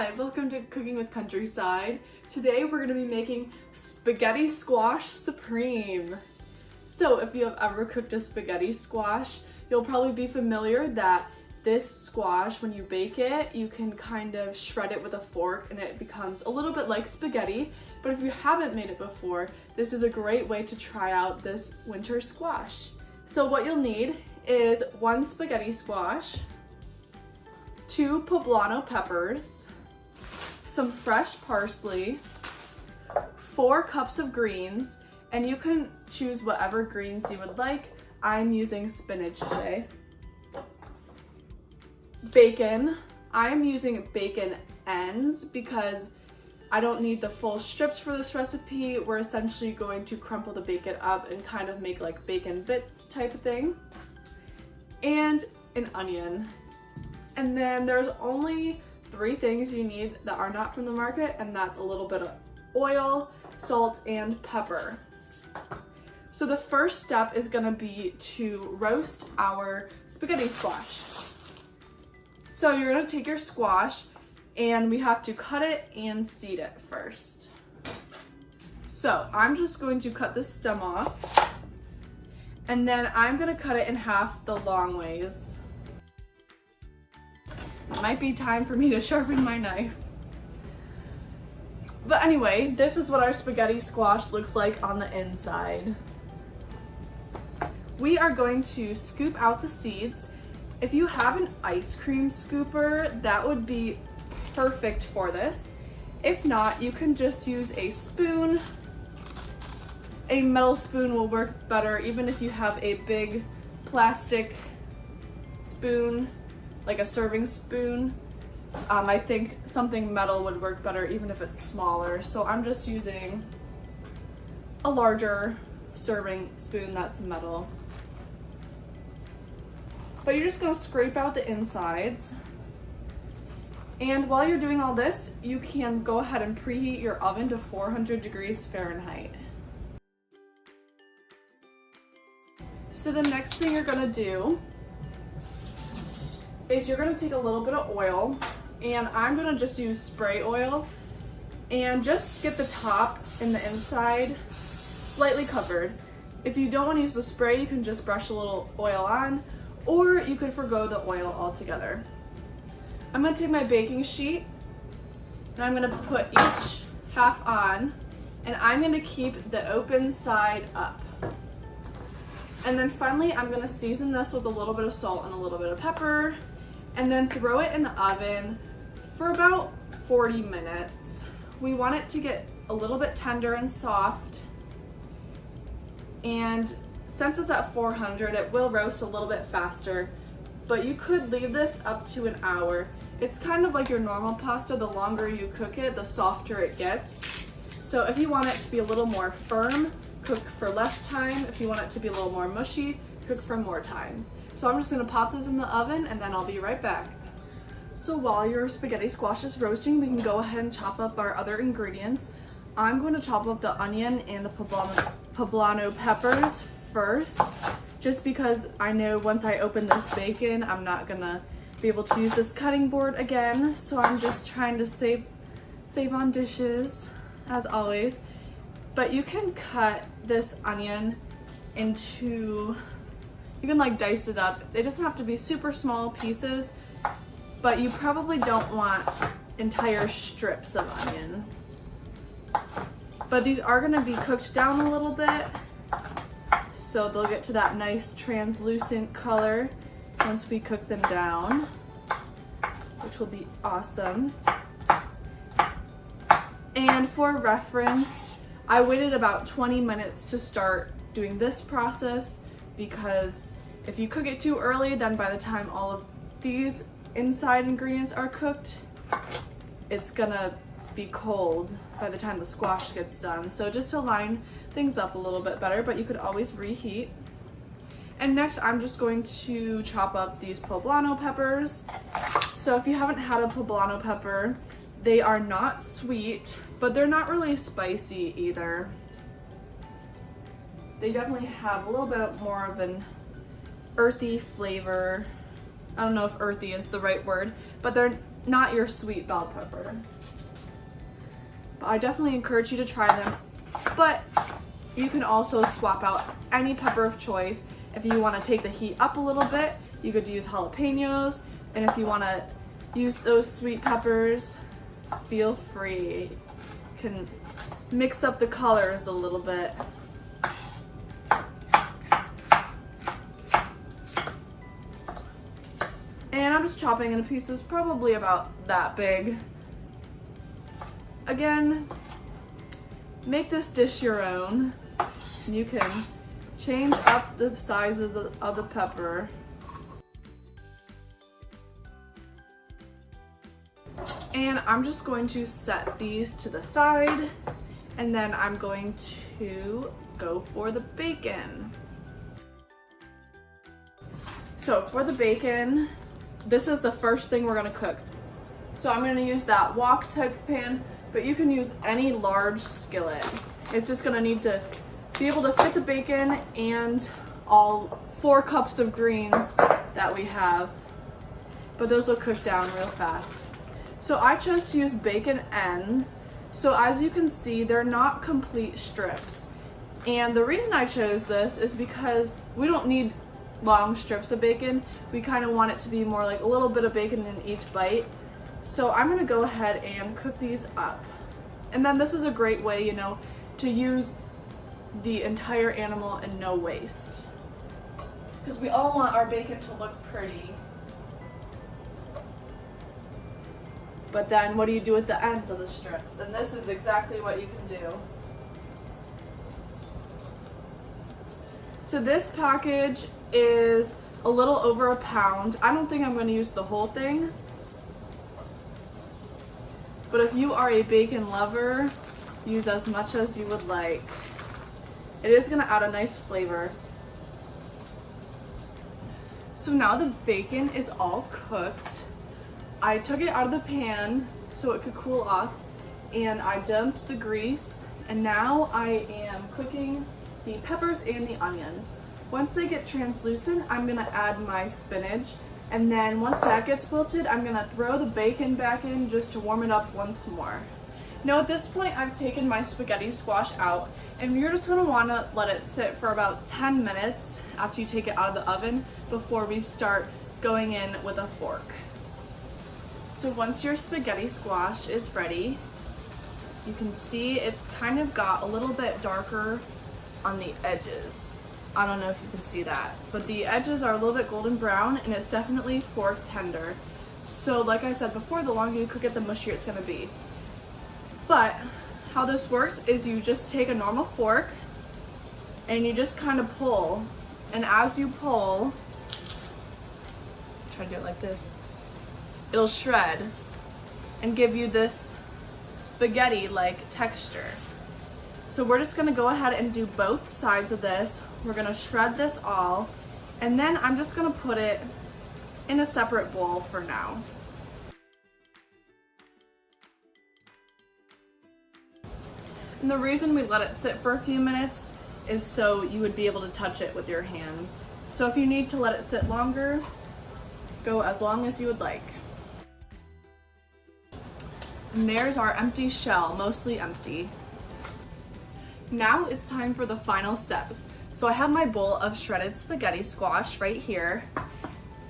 Hi, welcome to Cooking with Countryside. Today we're going to be making spaghetti squash supreme. So if you have ever cooked a spaghetti squash, you'll probably be familiar that this squash, when you bake it, you can kind of shred it with a fork and it becomes a little bit like spaghetti. But if you haven't made it before, this is a great way to try out this winter squash. So what you'll need is 1 spaghetti squash, 2 poblano peppers, some fresh parsley, 4 cups of greens, and you can choose whatever greens you would like. I'm using spinach today. Bacon. I'm using bacon ends because I don't need the full strips for this recipe. We're essentially going to crumple the bacon up and kind of make like bacon bits type of thing. And an onion. And then there's only 3 things you need that are not from the market, and that's a little bit of oil, salt, and pepper. So the first step is gonna be to roast our spaghetti squash. So you're gonna take your squash and we have to cut it and seed it first. So I'm just going to cut the stem off, and then I'm gonna cut it in half the long ways. It might be time for me to sharpen my knife. But anyway, this is what our spaghetti squash looks like on the inside. We are going to scoop out the seeds. If you have an ice cream scooper, that would be perfect for this. If not, you can just use a spoon. A metal spoon will work better, even if you have a big plastic spoon, like a serving spoon. I think something metal would work better even if it's smaller. So I'm just using a larger serving spoon that's metal. But you're just gonna scrape out the insides. And while you're doing all this, you can go ahead and preheat your oven to 400 degrees Fahrenheit. So the next thing you're gonna do is you're gonna take a little bit of oil, and I'm gonna just use spray oil, and just get the top and the inside slightly covered. If you don't wanna use the spray, you can just brush a little oil on, or you could forgo the oil altogether. I'm gonna take my baking sheet, and I'm gonna put each half on, and I'm gonna keep the open side up. And then finally, I'm gonna season this with a little bit of salt and a little bit of pepper, and then throw it in the oven for about 40 minutes. We want it to get a little bit tender and soft, and since it's at 400, it will roast a little bit faster, but you could leave this up to an hour. It's kind of like your normal pasta. The longer you cook it, the softer it gets. So if you want it to be a little more firm, cook for less time. If you want it to be a little more mushy, cook for more time. So I'm just gonna pop this in the oven and then I'll be right back. So while your spaghetti squash is roasting, we can go ahead and chop up our other ingredients. I'm going to chop up the onion and the poblano peppers first, just because I know once I open this bacon, I'm not gonna be able to use this cutting board again. So I'm just trying to save on dishes, as always. But you can cut this onion into, you can like dice it up. It doesn't have to be super small pieces, but you probably don't want entire strips of onion. But these are gonna be cooked down a little bit, so they'll get to that nice translucent color once we cook them down, which will be awesome. And for reference, I waited about 20 minutes to start doing this process, because if you cook it too early, then by the time all of these inside ingredients are cooked, it's gonna be cold by the time the squash gets done. So just to line things up a little bit better, but you could always reheat. And next I'm just going to chop up these poblano peppers. So if you haven't had a poblano pepper, they are not sweet, but they're not really spicy either. They definitely have a little bit more of an earthy flavor. I don't know if earthy is the right word, but they're not your sweet bell pepper. But I definitely encourage you to try them. But you can also swap out any pepper of choice. If you want to take the heat up a little bit, you could use jalapenos. And if you want to use those sweet peppers, feel free. You can mix up the colors a little bit. And I'm just chopping into pieces probably about that big. Again, make this dish your own. You can change up the size of the pepper. And I'm just going to set these to the side, and then I'm going to go for the bacon. So for the bacon, this is the first thing we're gonna cook. So I'm gonna use that wok type pan, but you can use any large skillet. It's just gonna need to be able to fit the bacon and all 4 cups of greens that we have. But those will cook down real fast. So I chose to use bacon ends. So as you can see, they're not complete strips. And the reason I chose this is because we don't need long strips of bacon. We kind of want it to be more like a little bit of bacon in each bite. So I'm gonna go ahead and cook these up. And then this is a great way, you know, to use the entire animal and no waste. Because we all want our bacon to look pretty. But then what do you do with the ends of the strips? And this is exactly what you can do. So this package is a little over a pound. I don't think I'm going to use the whole thing. But if you are a bacon lover, use as much as you would like. It is going to add a nice flavor. So now the bacon is all cooked. I took it out of the pan so it could cool off, and I dumped the grease, and now I am cooking the peppers and the onions. Once they get translucent, I'm gonna add my spinach, and then once that gets wilted, I'm gonna throw the bacon back in just to warm it up once more. Now at this point, I've taken my spaghetti squash out, and you're just gonna wanna let it sit for about 10 minutes after you take it out of the oven before we start going in with a fork. So once your spaghetti squash is ready, you can see it's kind of got a little bit darker on the edges. I don't know if you can see that, but the edges are a little bit golden brown, and it's definitely fork tender. So like I said before, the longer you cook it, the mushier it's gonna be. But how this works is you just take a normal fork and you just kind of pull, and as you pull, try to do it like this, it'll shred and give you this spaghetti-like texture. So we're just gonna go ahead and do both sides of this. We're gonna shred this all, and then I'm just gonna put it in a separate bowl for now. And the reason we let it sit for a few minutes is so you would be able to touch it with your hands. So if you need to let it sit longer, go as long as you would like. And there's our empty shell, mostly empty. Now it's time for the final steps. So I have my bowl of shredded spaghetti squash right here.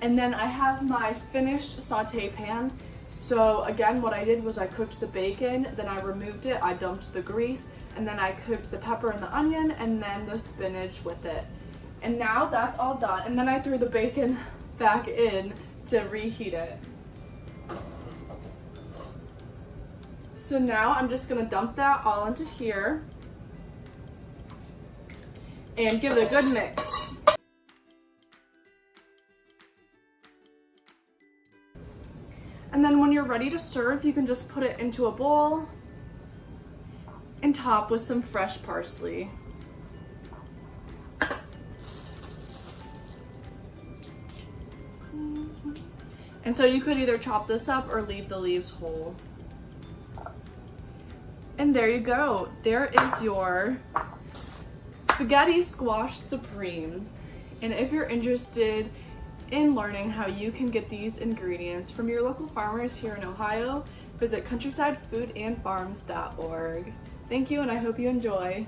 And then I have my finished saute pan. So again, what I did was I cooked the bacon, then I removed it, I dumped the grease, and then I cooked the pepper and the onion, and then the spinach with it. And now that's all done. And then I threw the bacon back in to reheat it. So now I'm just gonna dump that all into here and give it a good mix. And then when you're ready to serve, you can just put it into a bowl and top with some fresh parsley. And so you could either chop this up or leave the leaves whole. And there you go. There is your spaghetti squash supreme. And if you're interested in learning how you can get these ingredients from your local farmers here in Ohio, visit countrysidefoodandfarms.org. Thank you, and I hope you enjoy.